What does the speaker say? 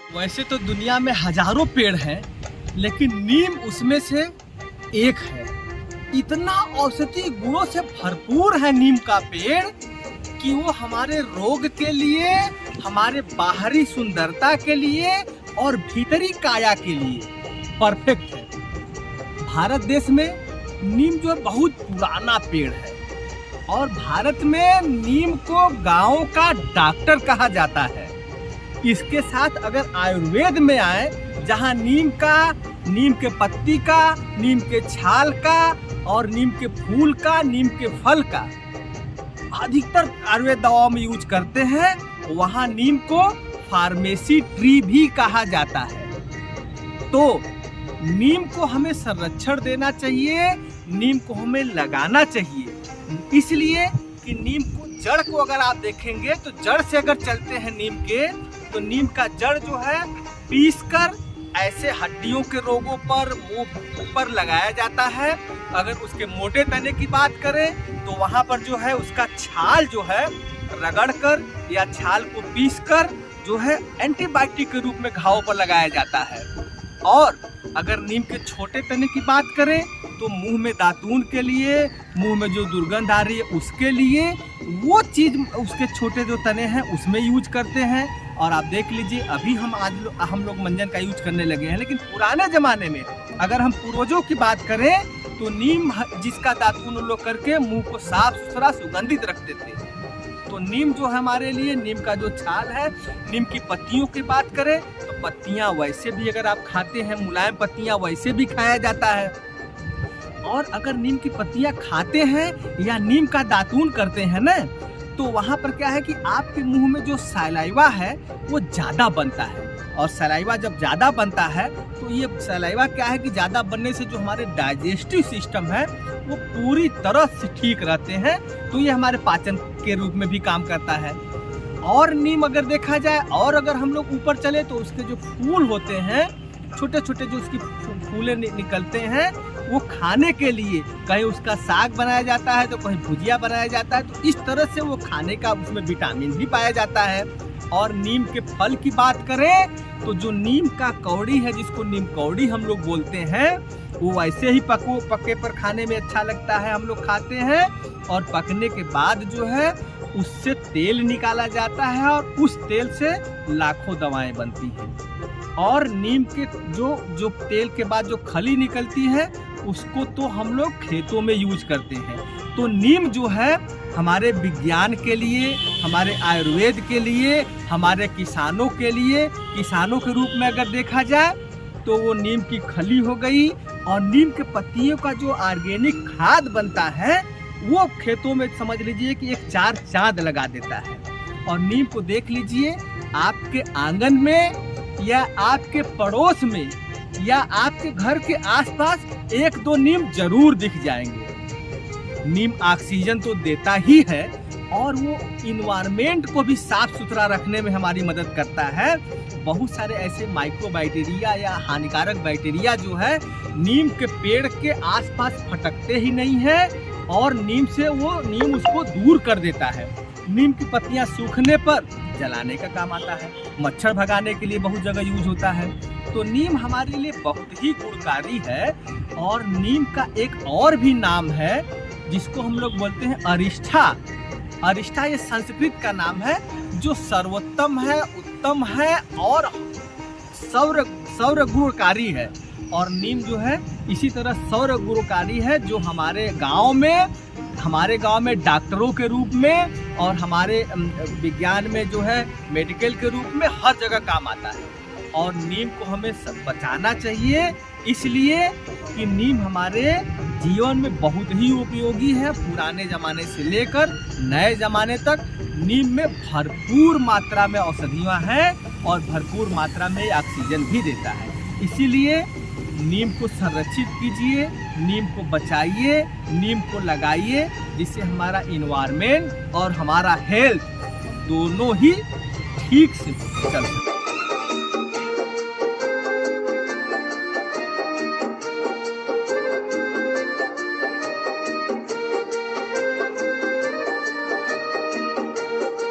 वैसे तो दुनिया में हजारों पेड़ हैं, लेकिन नीम उसमें से एक है। इतना औषधि गुणों से भरपूर है नीम का पेड़ कि वो हमारे रोग के लिए, हमारे बाहरी सुंदरता के लिए और भीतरी काया के लिए परफेक्ट है। भारत देश में नीम जो है बहुत पुराना पेड़ है और भारत में नीम को गाँव का डॉक्टर कहा जाता है। इसके साथ अगर आयुर्वेद में आए, जहाँ नीम के पत्ती का, नीम के छाल का और नीम के फूल का, नीम के फल का अधिकतर आयुर्वेद दवाओं में यूज करते हैं, वहाँ नीम को फार्मेसी ट्री भी कहा जाता है। तो नीम को हमें संरक्षण देना चाहिए, नीम को हमें लगाना चाहिए, इसलिए कि नीम को जड़ को अगर आप देखेंगे तो जड़ से अगर चलते हैं नीम के, तो नीम का जड़ जो है पीसकर ऐसे हड्डियों के रोगों पर, मुंह पर लगाया जाता है। अगर उसके मोटे तने की बात करें तो वहाँ पर जो है उसका छाल जो है रगड़कर या छाल को पीसकर जो है एंटीबायोटिक के रूप में घावों पर लगाया जाता है। और अगर नीम के छोटे तने की बात करें तो मुंह में दातून के लिए, मुंह में जो दुर्गंध आ रही है उसके लिए वो चीज़, उसके छोटे जो तने हैं उसमें यूज करते हैं। और आप देख लीजिए अभी हम लोग मंजन का यूज करने लगे हैं, लेकिन पुराने ज़माने में अगर हम पूर्वजों की बात करें तो नीम जिसका दातून लोग करके मुंह को साफ सुथरा सुगंधित रखते थे। तो नीम जो हमारे लिए, नीम का जो छाल है, नीम की पत्तियों की बात करें तो पत्तियां वैसे भी अगर आप खाते हैं, मुलायम पत्तियां वैसे भी खाया जाता है। और अगर नीम की पत्तियां खाते हैं या नीम का दातून करते हैं ना, तो वहाँ पर क्या है कि आपके मुंह में जो सलाइवा है वो ज़्यादा बनता है। और सलाइवा जब ज़्यादा बनता है तो ये सलाइवा क्या है कि ज़्यादा बनने से जो हमारे डाइजेस्टिव सिस्टम है वो पूरी तरह से ठीक रहते हैं, तो ये हमारे पाचन के रूप में भी काम करता है। और नीम अगर देखा जाए, और अगर हम लोग ऊपर चले तो उसके जो फूल होते हैं, छोटे छोटे जो उसकी फूलें निकलते हैं, वो खाने के लिए कहीं उसका साग बनाया जाता है तो कहीं भुजिया बनाया जाता है। तो इस तरह से वो खाने का, उसमें विटामिन भी पाया जाता है। और नीम के फल की बात करें तो जो नीम का कौड़ी है, जिसको नीम कौड़ी हम लोग बोलते हैं, वो वैसे ही पके पर खाने में अच्छा लगता है, हम लोग खाते हैं। और पकने के बाद जो है उससे तेल निकाला जाता है और उस तेल से लाखों दवाएं बनती हैं। और नीम के जो तेल के बाद जो खली निकलती है उसको तो हम लोग खेतों में यूज करते हैं। तो नीम जो है हमारे विज्ञान के लिए, हमारे आयुर्वेद के लिए, हमारे किसानों के लिए, किसानों के रूप में अगर देखा जाए तो वो नीम की खली हो गई। और नीम के पत्तियों का जो ऑर्गेनिक खाद बनता है वो खेतों में समझ लीजिए कि एक 4 चांद लगा देता है। और नीम को देख लीजिए, आपके आंगन में या आपके पड़ोस में या आपके घर के आसपास 1-2 नीम जरूर दिख जाएंगे। नीम ऑक्सीजन तो देता ही है और वो इन्वायरमेंट को भी साफ सुथरा रखने में हमारी मदद करता है। बहुत सारे ऐसे माइक्रोबैक्टीरिया या हानिकारक बैक्टीरिया जो है नीम के पेड़ के आसपास फटकते ही नहीं है और नीम उसको दूर कर देता है। नीम की पत्तियां सूखने पर जलाने का काम आता है, मच्छर भगाने के लिए बहुत जगह यूज होता है। तो नीम हमारे लिए बहुत ही गुणकारी है। और नीम का एक और भी नाम है जिसको हम लोग बोलते हैं अरिष्ठा। अरिष्ठा ये संस्कृत का नाम है जो सर्वोत्तम है, उत्तम है और सौर गुणकारी है। और नीम जो है इसी तरह सौर गुणकारी है, जो हमारे गांव में डॉक्टरों के रूप में और हमारे विज्ञान में जो है मेडिकल के रूप में हर जगह काम आता है। और नीम को हमें बचाना चाहिए, इसलिए कि नीम हमारे जीवन में बहुत ही उपयोगी है। पुराने ज़माने से लेकर नए ज़माने तक नीम में भरपूर मात्रा में औषधियाँ हैं और भरपूर मात्रा में ऑक्सीजन भी देता है। इसीलिए नीम को संरक्षित कीजिए, नीम को बचाइए, नीम को लगाइए, जिससे हमारा इन्वायरमेंट और हमारा हेल्थ दोनों ही ठीक से चल सके।